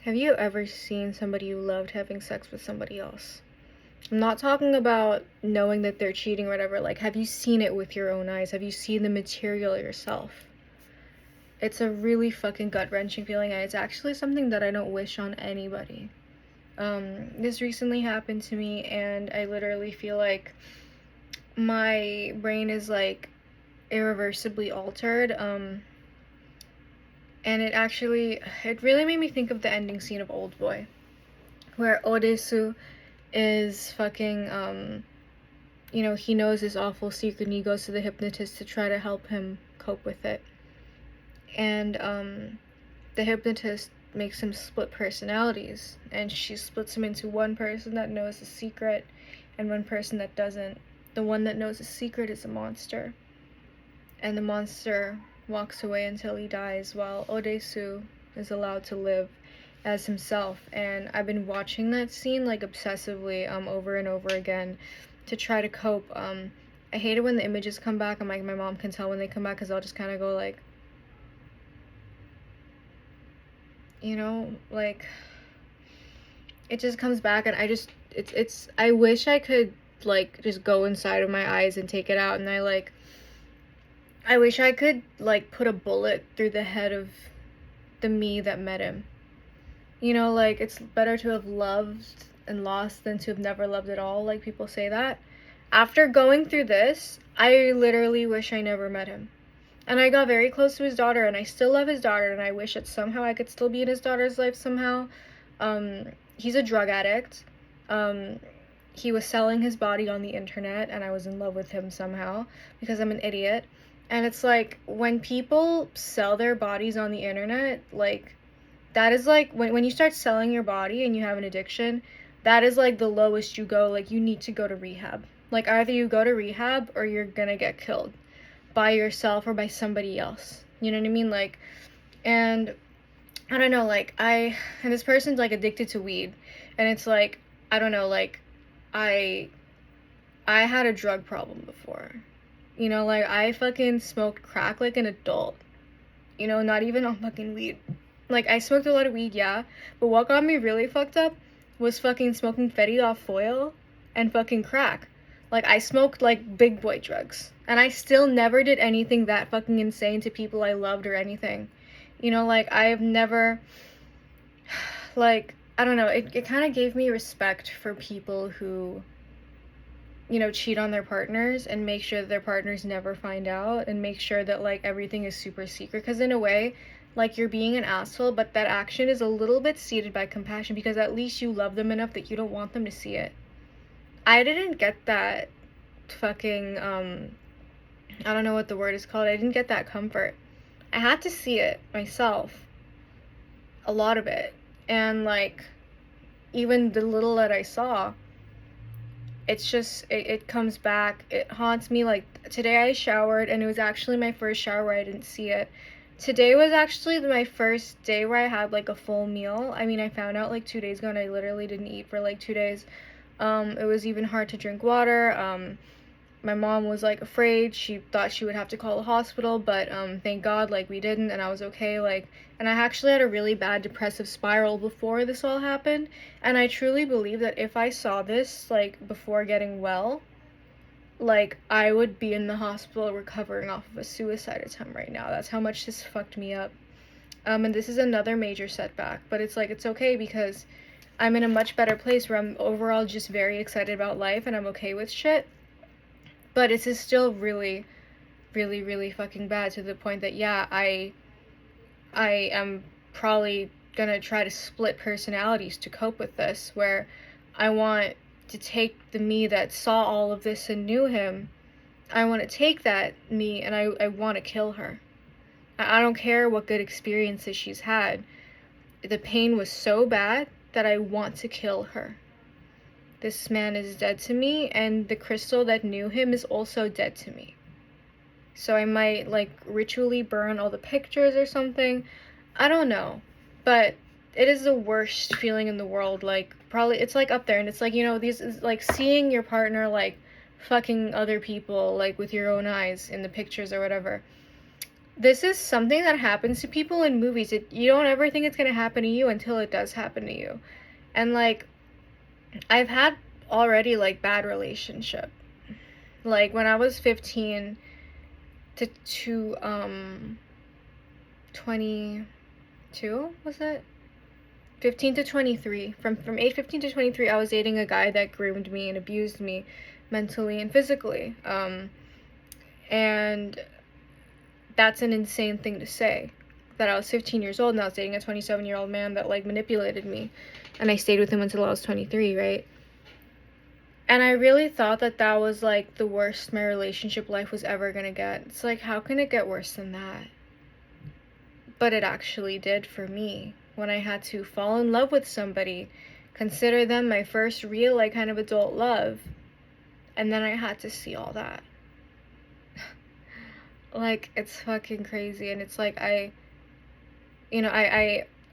Have you ever seen somebody you loved having sex with somebody else? I'm not talking about knowing that they're cheating or whatever. Like, have you seen it with your own eyes? Have you seen the material yourself? It's a really fucking gut-wrenching feeling, and it's actually something that I don't wish on anybody. This recently happened to me, and I literally feel like my brain is like irreversibly altered. And it really made me think of the ending scene of Old Boy, where Odesu is fucking, he knows this awful secret and he goes to the hypnotist to try to help him cope with it. And, the hypnotist makes him split personalities, and she splits him into one person that knows the secret and one person that doesn't. The one that knows the secret is a monster, and the monster walks away until he dies, while Odesu is allowed to live as himself. And I've been watching that scene like obsessively over and over again to try to cope. I hate it when the images come back. I'm like, my mom can tell when they come back, because I'll just kind of go like, like, it just comes back, and I wish I could like just go inside of my eyes and take it out, and I wish I could like put a bullet through the head of the me that met him. Like, it's better to have loved and lost than to have never loved at all, like people say that. After going through this, I literally wish I never met him. And I got very close to his daughter, and I still love his daughter, and I wish that somehow I could still be in his daughter's life somehow. He's a drug addict. He was selling his body on the internet, and I was in love with him somehow because I'm an idiot. And it's like, when people sell their bodies on the internet, like, that is like, when you start selling your body and you have an addiction, that is like the lowest you go. Like, you need to go to rehab. Like, either you go to rehab or you're gonna get killed by yourself or by somebody else. You know what I mean? Like, and I don't know, like, and this person's like addicted to weed, and it's like, I don't know, like, I had a drug problem before. Like, I fucking smoked crack like an adult. Not even on fucking weed. Like, I smoked a lot of weed, yeah, but what got me really fucked up was fucking smoking Fetty off foil and fucking crack. Like, I smoked, like, big boy drugs, and I still never did anything that fucking insane to people I loved or anything. Like, I have never, like, I don't know, it kind of gave me respect for people who, cheat on their partners and make sure that their partners never find out, and make sure that, like, everything is super secret, because in a way, like, you're being an asshole, but that action is a little bit seeded by compassion, because at least you love them enough that you don't want them to see it. I didn't get that fucking, I don't know what the word is called. I didn't get that comfort. I had to see it myself. A lot of it. And, like, even the little that I saw, it's just, it comes back. It haunts me. Like, today I showered, and it was actually my first shower where I didn't see it. Today was actually my first day where I had, like, a full meal. I mean, I found out, like, 2 days ago, and I literally didn't eat for, like, 2 days. It was even hard to drink water. My mom was, like, afraid. She thought she would have to call the hospital, but thank God, like, we didn't, and I was okay. Like, and I actually had a really bad depressive spiral before this all happened, and I truly believe that if I saw this, like, before getting well, like, I would be in the hospital recovering off of a suicide attempt right now. That's how much this fucked me up. And this is another major setback, but it's like, it's okay, because I'm in a much better place where I'm overall just very excited about life, and I'm okay with shit. But this is still really, really, really fucking bad, to the point that, yeah, I am probably gonna try to split personalities to cope with this, where I want to take the me that saw all of this and knew him. I want to take that me, and I want to kill her. I don't care what good experiences she's had. The pain was so bad that I want to kill her. This man is dead to me, and the crystal that knew him is also dead to me. So I might, like, ritually burn all the pictures or something. I don't know. But it is the worst feeling in the world. Like, probably, it's, like, up there, and it's, like, these, like, seeing your partner, like, fucking other people, like, with your own eyes in the pictures or whatever. this is something that happens to people in movies. You don't ever think it's gonna happen to you until it does happen to you. And like, I've had already like bad relationship. Like when I was 15 to 22, was it? 15 to 23. From age 15 to 23, I was dating a guy that groomed me and abused me mentally and physically. And that's an insane thing to say. That I was 15 years old and I was dating a 27-year-old man that like manipulated me. And I stayed with him until I was 23, right? And I really thought that that was like the worst my relationship life was ever gonna get. It's like, how can it get worse than that? But it actually did for me. When I had to fall in love with somebody, consider them my first real like kind of adult love, and then I had to see all that. Like, it's fucking crazy. And it's like, I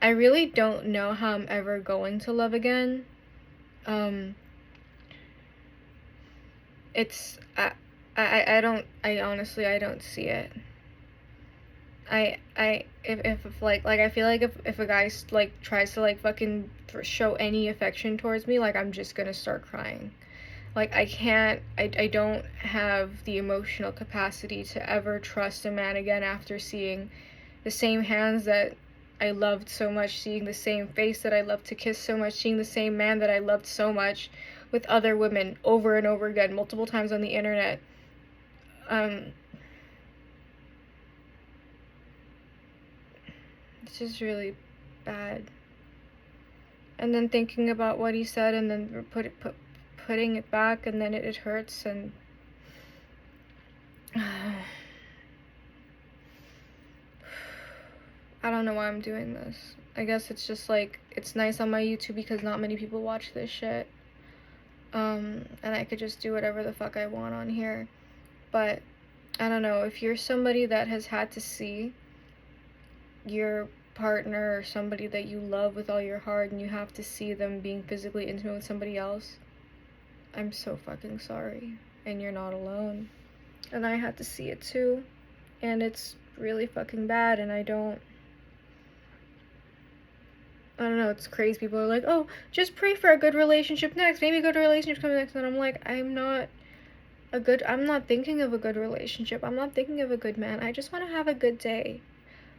really don't know how I'm ever going to love again. It's I honestly, I don't see it. If like I feel like if a guy like tries to like fucking show any affection towards me, like I'm just gonna start crying. Like I don't have the emotional capacity to ever trust a man again after seeing the same hands that I loved so much, seeing the same face that I loved to kiss so much, seeing the same man that I loved so much with other women over and over again, multiple times on the internet. It's just really bad. And then thinking about what he said and then putting it back, and then it hurts. And I don't know why I'm doing this. I guess it's just like, it's nice on my YouTube because not many people watch this shit. And I could just do whatever the fuck I want on here. But I don't know, if you're somebody that has had to see your partner or somebody that you love with all your heart and you have to see them being physically intimate with somebody else, I'm so fucking sorry. And you're not alone. And I had to see it too. And it's really fucking bad. And I don't know, it's crazy. People are like, oh, just pray for a good relationship next. Maybe a good relationship comes next. And I'm like, I'm not thinking of a good relationship. I'm not thinking of a good man. I just want to have a good day.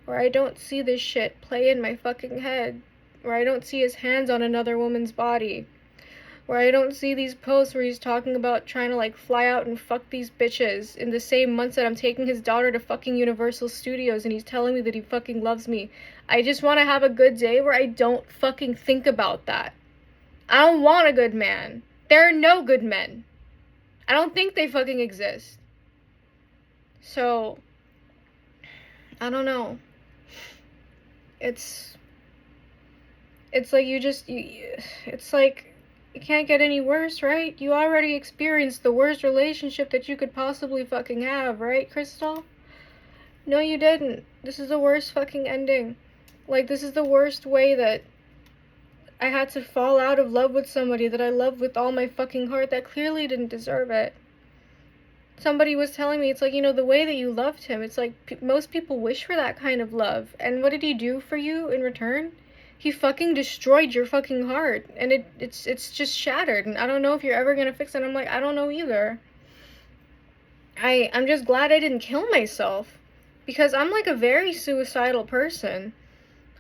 Where I don't see this shit play in my fucking head. Where I don't see his hands on another woman's body. Where I don't see these posts where he's talking about trying to like fly out and fuck these bitches in the same months that I'm taking his daughter to fucking Universal Studios and he's telling me that he fucking loves me. I just want to have a good day where I don't fucking think about that. I don't want a good man. There are no good men. I don't think they fucking exist. So, I don't know. It's like it's like, it can't get any worse, right? You already experienced the worst relationship that you could possibly fucking have, right, Crystal? No, you didn't. This is the worst fucking ending. Like, this is the worst way that I had to fall out of love with somebody that I loved with all my fucking heart that clearly didn't deserve it. Somebody was telling me, it's like, the way that you loved him, it's like most people wish for that kind of love. And what did he do for you in return? He fucking destroyed your fucking heart. And it's just shattered. And I don't know if you're ever gonna fix it. I'm like, I don't know either. I'm just glad I didn't kill myself. Because I'm like a very suicidal person.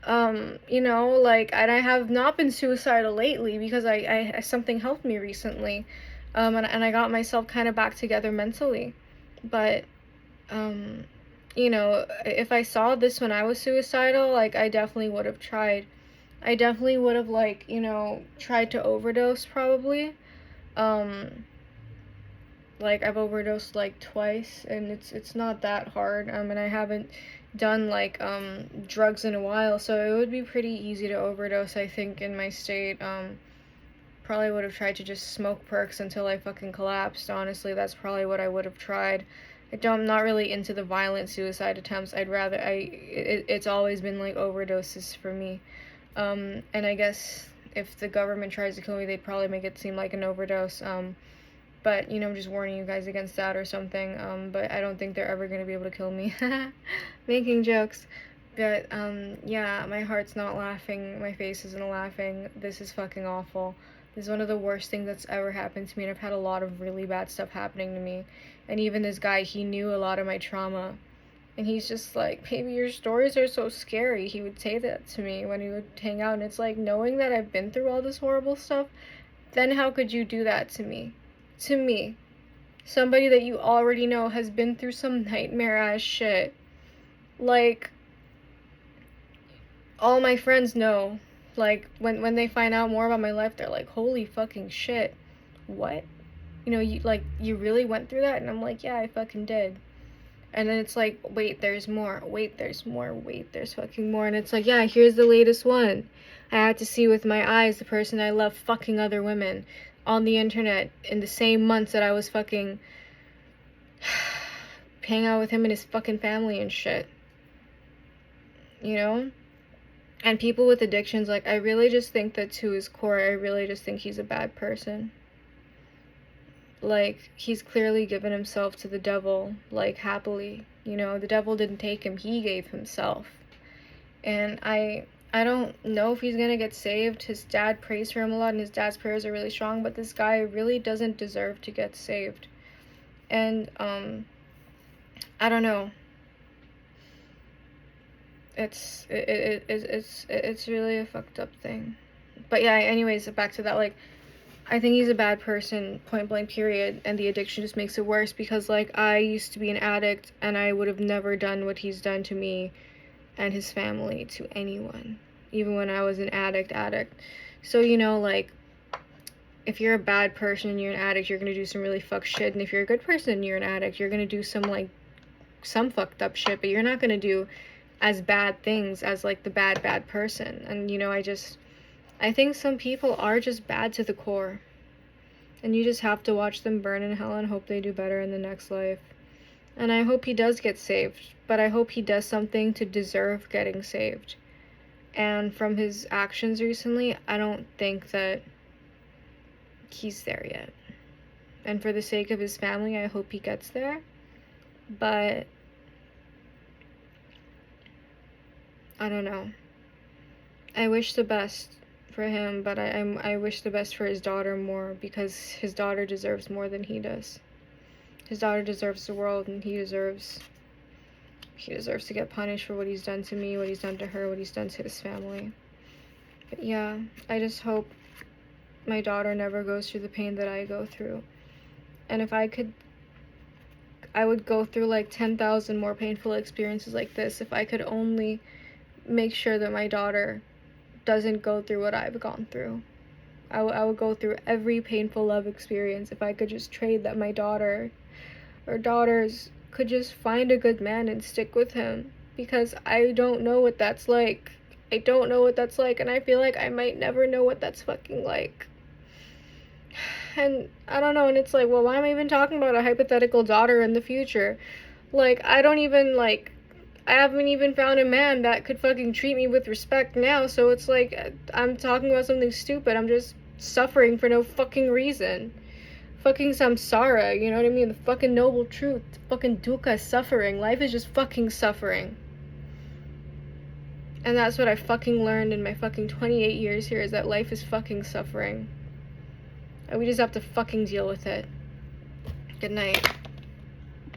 Like, and I have not been suicidal lately because I something helped me recently. And I got myself kind of back together mentally. But, if I saw this when I was suicidal, like, I definitely would have tried. I definitely would have, like, tried to overdose, probably. Like, I've overdosed, like, twice, and it's not that hard, and I haven't done, like, drugs in a while, so it would be pretty easy to overdose, I think, in my state. Probably would have tried to just smoke perks until I fucking collapsed. Honestly, that's probably what I would have tried. I'm not really into the violent suicide attempts. It's always been like overdoses for me. And I guess if the government tries to kill me, they'd probably make it seem like an overdose. But, you know, I'm just warning you guys against that or something. But I don't think they're ever gonna be able to kill me. Making jokes. But, yeah, my heart's not laughing. My face isn't laughing. This is fucking awful. This is one of the worst things that's ever happened to me, and I've had a lot of really bad stuff happening to me. And even this guy, he knew a lot of my trauma. And he's just like, baby, your stories are so scary. He would say that to me when we would hang out. And it's like, knowing that I've been through all this horrible stuff, then how could you do that to me? To me. Somebody that you already know has been through some nightmare-ass shit. Like, all my friends know. Like, when they find out more about my life, they're like, holy fucking shit. What? You know, you really went through that? And I'm like, yeah, I fucking did. And then it's like, wait, there's more. Wait, there's more. Wait, there's fucking more. And it's like, yeah, here's the latest one. I had to see with my eyes the person I love fucking other women on the internet in the same months that I was fucking hanging out with him and his fucking family and shit. You know? And people with addictions, like, I really just think that to his core, I really just think he's a bad person. Like, he's clearly given himself to the devil, like, happily. You know, the devil didn't take him, he gave himself. And I don't know if he's gonna get saved. His dad prays for him a lot, and his dad's prayers are really strong, but this guy really doesn't deserve to get saved. And, I don't know. It's really a fucked up thing. But yeah, anyways, back to that, like, I think he's a bad person, point blank, period, and the addiction just makes it worse because, like, I used to be an addict, and I would have never done what he's done to me and his family to anyone, even when I was an addict. So, you know, like, if you're a bad person and you're an addict, you're gonna do some really fucked shit, and if you're a good person and you're an addict, you're gonna do some fucked up shit, but you're not gonna do as bad things as, like, the bad person. And, you know, I think some people are just bad to the core. And you just have to watch them burn in hell and hope they do better in the next life. And I hope he does get saved. But I hope he does something to deserve getting saved. And from his actions recently, I don't think that he's there yet. And for the sake of his family, I hope he gets there. But I don't know. I wish the best for him, but I wish the best for his daughter more, because his daughter deserves more than he does. His daughter deserves the world, and he deserves to get punished for what he's done to me, what he's done to her, what he's done to his family. But yeah, I just hope my daughter never goes through the pain that I go through. And if I could, I would go through like 10,000 more painful experiences like this if I could only make sure that my daughter doesn't go through what I've gone through. I would go through every painful love experience if I could just trade that my daughter or daughters could just find a good man and stick with him, because I don't know what that's like. I don't know what that's like, and I feel like I might never know what that's fucking like. And I don't know, and it's like, well, why am I even talking about a hypothetical daughter in the future? Like, I haven't even found a man that could fucking treat me with respect now, so it's like, I'm talking about something stupid. I'm just suffering for no fucking reason. Fucking samsara, you know what I mean? The fucking noble truth. Fucking dukkha, suffering. Life is just fucking suffering. And that's what I fucking learned in my fucking 28 years here, is that life is fucking suffering. And we just have to fucking deal with it. Good night.